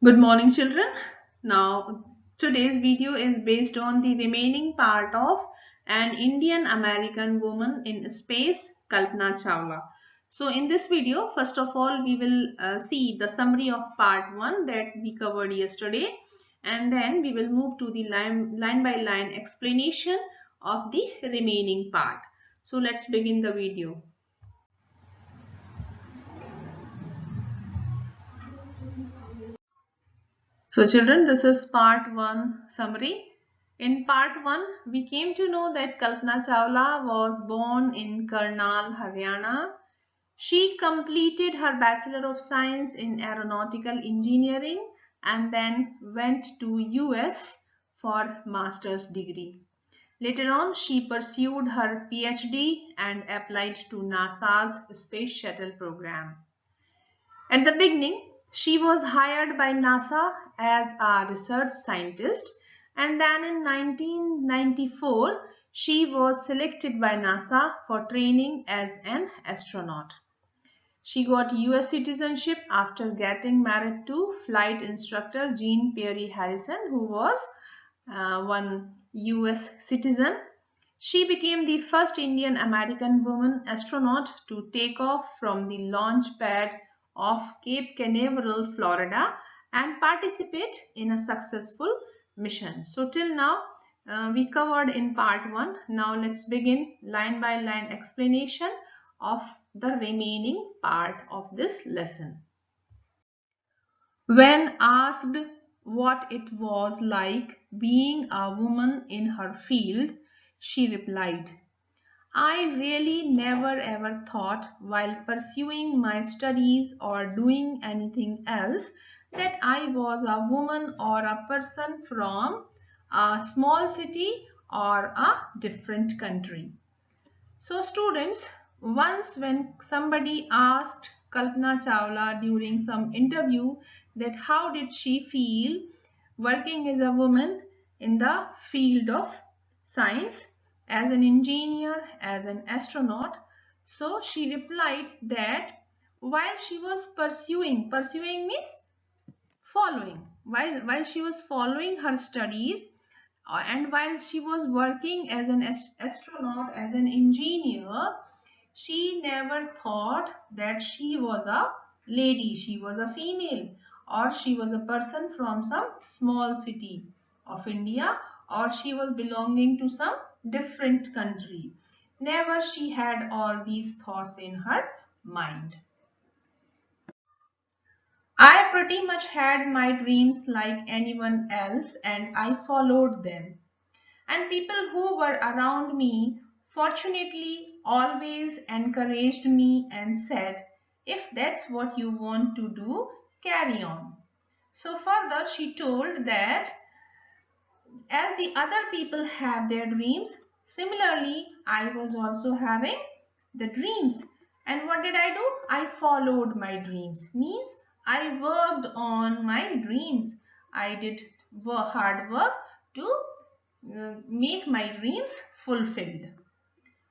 Good morning, children. Now, today's video is based on the remaining part of an Indian American woman in space, Kalpana Chawla. So, in this video, first of all, we will see the summary of part 1 that we covered yesterday, and then we will move to the line by line explanation of the remaining part. So, let's begin the video. So children, this is part 1 summary. In part 1, we came to know that Kalpana Chawla was born in Karnal, Haryana. She completed her Bachelor of Science in Aeronautical Engineering and then went to US for master's degree. Later on, she pursued her PhD and applied to NASA's Space Shuttle program. At the beginning, she was hired by NASA as a research scientist, and then in 1994 she was selected by NASA for training as an astronaut. She got US citizenship after getting married to flight instructor Jean Perry Harrison, who was one US citizen. She became the first Indian American woman astronaut to take off from the launch pad of Cape Canaveral, Florida, and participate in a successful mission. So till now we covered in part 1. Now let's begin line by line explanation of the remaining part of this lesson. When asked what it was like being a woman in her field, she replied, I really never ever thought while pursuing my studies or doing anything else that I was a woman or a person from a small city or a different country. So students, once when somebody asked Kalpana Chawla during some interview that how did she feel working as a woman in the field of science as an engineer, as an astronaut, so she replied that while she was pursuing means following, while she was following her studies and while she was working as an astronaut, as an engineer, she never thought that she was a lady, she was a female, or she was a person from some small city of India, or she was belonging to some different country. Never she had all these thoughts in her mind. I pretty much had my dreams like anyone else and I followed them. And people who were around me fortunately always encouraged me and said, if that's what you want to do, carry on. So further she told that as the other people have their dreams, similarly I was also having the dreams. And what did I do? I followed my dreams. Means I worked on my dreams. I did hard work to make my dreams fulfilled.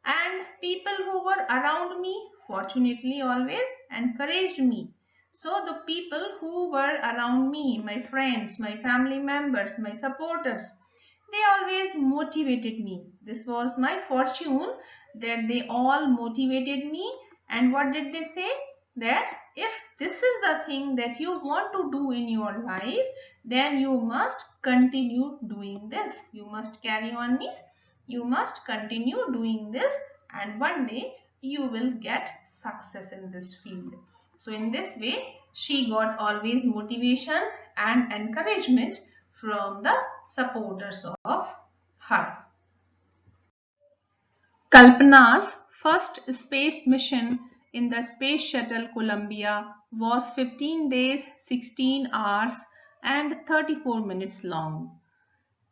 And people who were around me fortunately always encouraged me. So the people who were around me, my friends, my family members, my supporters, they always motivated me. This was my fortune that they all motivated me. And what did they say? That if this is the thing that you want to do in your life, then you must continue doing this. You must carry on, means you must continue doing this, and one day you will get success in this field. So in this way she got always motivation and encouragement from the supporters of her. Kalpana's first space mission in the Space Shuttle Columbia was 15 days, 16 hours and 34 minutes long.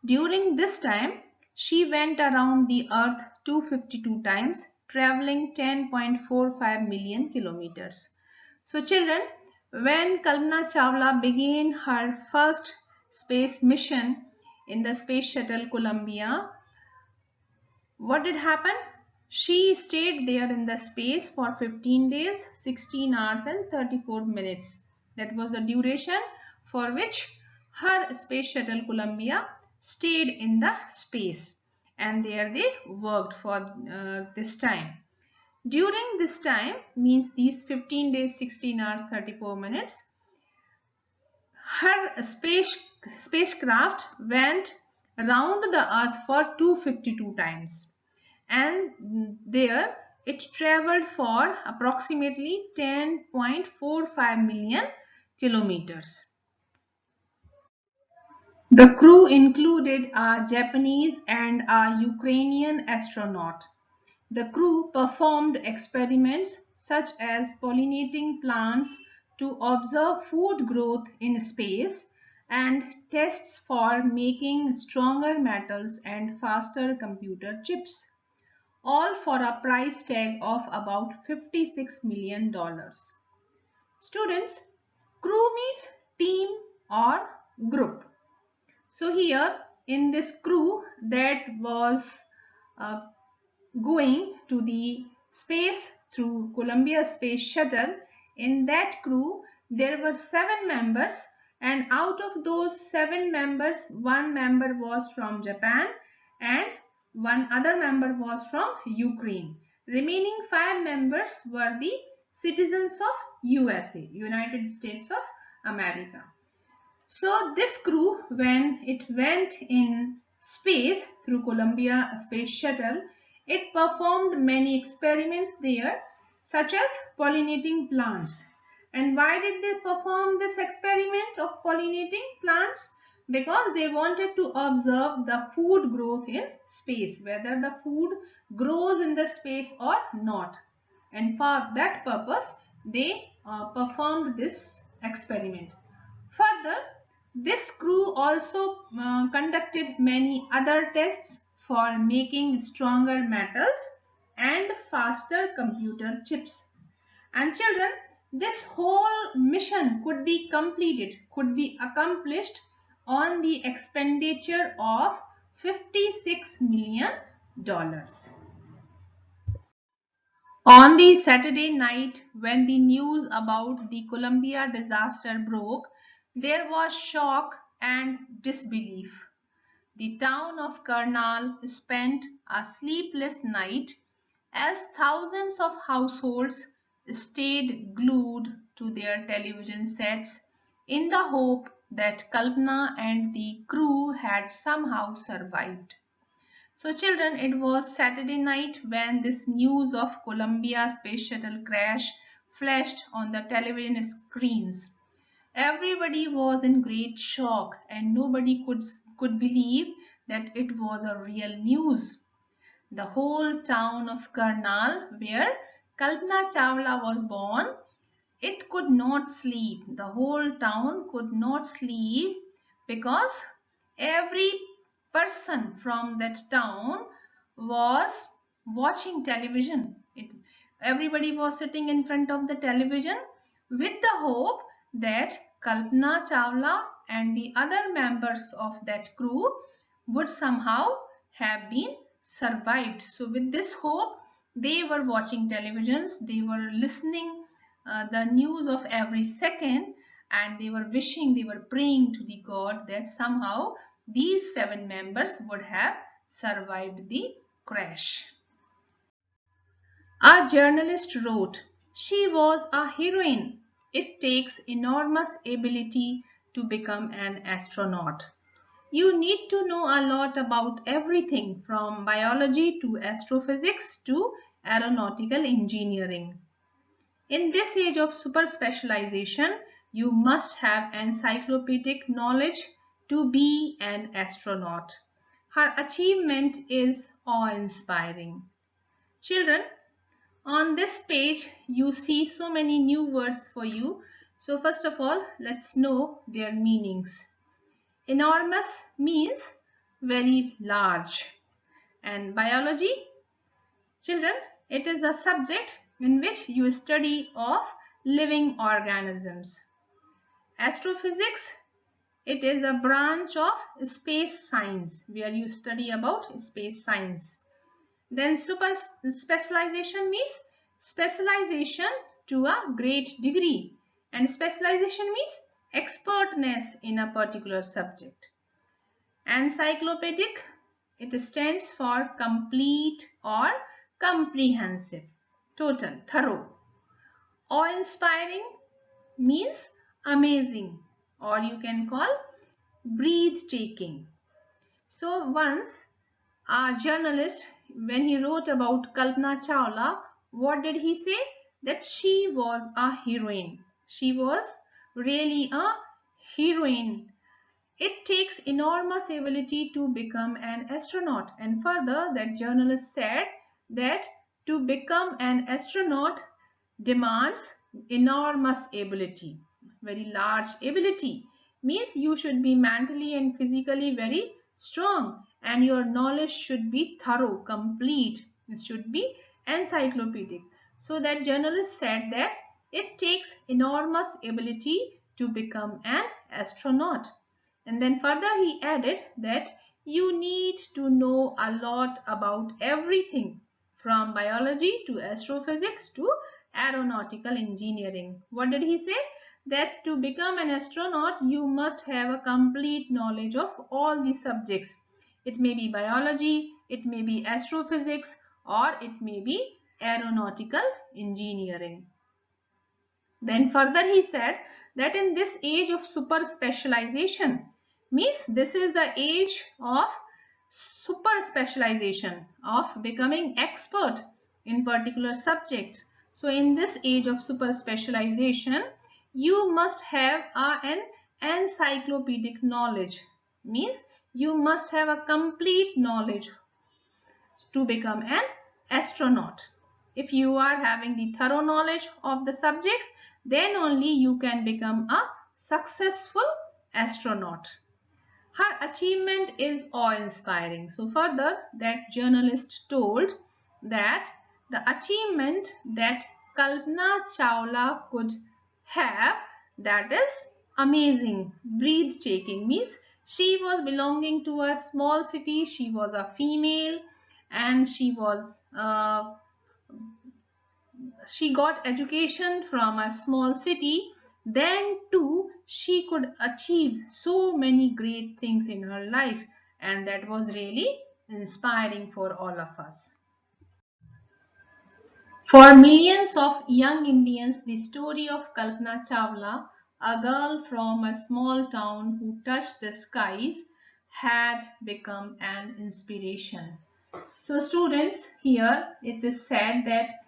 During this time, she went around the Earth 252 times, traveling 10.45 million kilometers. So children, when Kalpana Chawla began her first space mission in the Space Shuttle Columbia, what did happen? She stayed there in the space for 15 days, 16 hours and 34 minutes. That was the duration for which her space shuttle Columbia stayed in the space, and there they worked for this time. During this time, means these 15 days, 16 hours, 34 minutes, her spacecraft went around the earth for 252 times, and there it traveled for approximately 10.45 million kilometers. The crew included a Japanese and a Ukrainian astronaut. The crew performed experiments such as pollinating plants to observe food growth in space and tests for making stronger metals and faster computer chips, all for a price tag of about $56 million. Students, crew means team or group. So here in this crew that was uh, going to the space through Columbia Space Shuttle, in that crew there were 7 members, and out of those 7 members, 1 member was from Japan and one other member was from Ukraine. Remaining 5 members were the citizens of USA, United States of America. So this crew, when it went in space through Columbia Space Shuttle, it performed many experiments there, such as pollinating plants. And why did they perform this experiment of pollinating plants? Because they wanted to observe the food growth in space, whether the food grows in the space or not. And for that purpose, they performed this experiment. Further, this crew also conducted many other tests for making stronger metals and faster computer chips. And children, this whole mission could be completed, could be accomplished on the expenditure of $56 million. On the Saturday night, when the news about the Columbia disaster broke, there was shock and disbelief. The town of Karnal spent a sleepless night as thousands of households stayed glued to their television sets in the hope that Kalpana and the crew had somehow survived. So children, it was Saturday night when this news of Columbia space shuttle crash flashed on the television screens. Everybody was in great shock and nobody could believe that it was a real news. The whole town of Karnal, where Kalpana Chawla was born, it could not sleep. The whole town could not sleep because every person from that town was watching television. Everybody was sitting in front of the television with the hope that Kalpana Chawla and the other members of that crew would somehow have been survived. So with this hope, they were watching televisions, they were listening the news of every second, and they were wishing, they were praying to the God that somehow these 7 members would have survived the crash. A journalist wrote, "She was a heroine. It takes enormous ability to become an astronaut. You need to know a lot about everything from biology to astrophysics to aeronautical engineering. In this age of super specialization, you must have encyclopedic knowledge to be an astronaut. Her achievement is awe-inspiring." Children, on this page you see so many new words for you. So first of all, let's know their meanings. Enormous means very large, and biology, children, it is a subject in which you study of living organisms. Astrophysics, it is a branch of space science where you study about space science. Then super specialization means specialization to a great degree, and specialization means expertness in a particular subject. Encyclopedic, it stands for complete or comprehensive, total, thorough. Awe-inspiring means amazing, or you can call breathtaking. So once a journalist, when he wrote about Kalpana Chawla, what did he say? That she was a heroine. She was really a heroine. It takes enormous ability to become an astronaut. And further, that journalist said that to become an astronaut demands enormous ability, very large ability. Means you should be mentally and physically very strong, and your knowledge should be thorough, complete. It should be encyclopedic. So that journalist said that it takes enormous ability to become an astronaut. And then further he added that you need to know a lot about everything from biology to astrophysics to aeronautical engineering. What did he say? That to become an astronaut you must have a complete knowledge of all the subjects. It may be biology, it may be astrophysics, or it may be aeronautical engineering. Then further he said that in this age of super specialization, means this is the age of super specialization, of becoming expert in particular subjects. So in this age of super specialization, you must have an encyclopedic knowledge, means you must have a complete knowledge to become an astronaut. If you are having the thorough knowledge of the subjects, then only you can become a successful astronaut. Her achievement is awe-inspiring. So further, that journalist told that the achievement that Kalpana Chawla could have, that is amazing, breathtaking. Means she was belonging to a small city, she was a female, and she got education from a small city. Then too she could achieve so many great things in her life, and that was really inspiring for all of us. For millions of young Indians, the story of Kalpana Chawla, a girl from a small town who touched the skies, had become an inspiration. So students, here it is said that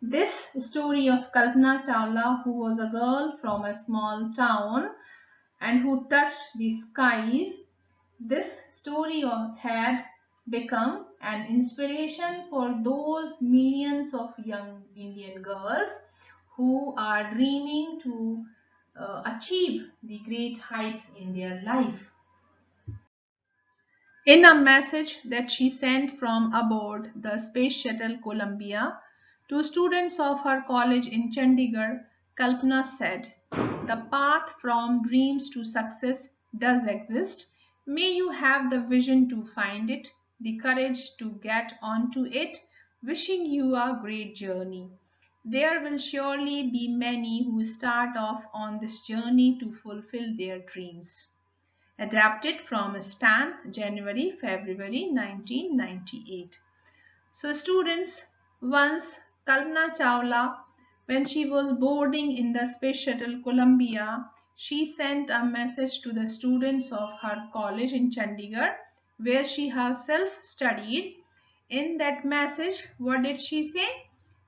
this story of Kalpana Chawla, who was a girl from a small town and who touched the skies, this story had become an inspiration for those millions of young Indian girls who are dreaming to achieve the great heights in their life. In a message that she sent from aboard the Space Shuttle Columbia to students of her college in Chandigarh, Kalpana said, "The path from dreams to success does exist. May you have the vision to find it, the courage to get onto it. Wishing you a great journey. There will surely be many who start off on this journey to fulfill their dreams." Adapted from Stan, January-February 1998. So students, once Kalpana Chawla, when she was boarding in the Space Shuttle Columbia, she sent a message to the students of her college in Chandigarh, where she herself studied. In that message, what did she say?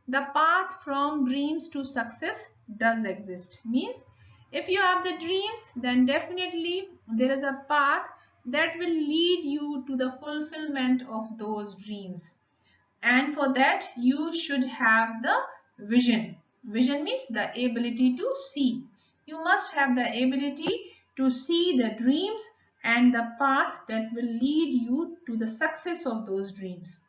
The path from dreams to success does exist. Means if you have the dreams, then definitely there is a path that will lead you to the fulfillment of those dreams. And for that, you should have the vision. Vision means the ability to see. You must have the ability to see the dreams and the path that will lead you to the success of those dreams.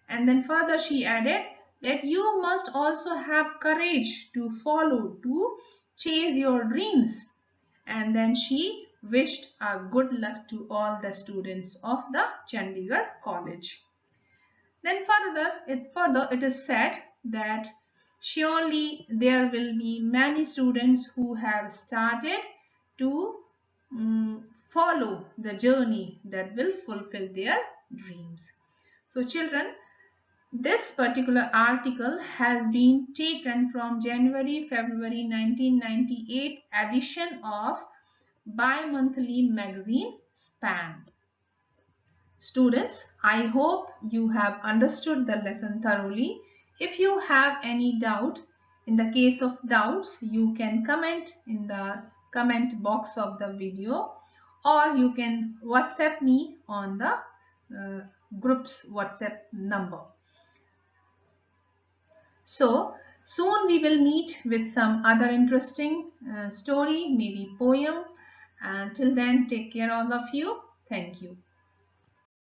And then further she added that you must also have courage to follow, to chase your dreams. And then she wished a good luck to all the students of the Chandigarh College. Then further it is said that surely there will be many students who have started to follow the journey that will fulfill their dreams. So children, this particular article has been taken from January-February 1998 edition of bi-monthly magazine Span. Students, I hope you have understood the lesson thoroughly. If you have any doubt, in the case of doubts, you can comment in the comment box of the video, or you can WhatsApp me on the group's WhatsApp number. So soon we will meet with some other interesting story, maybe poem. And till then, take care all of you. Thank you.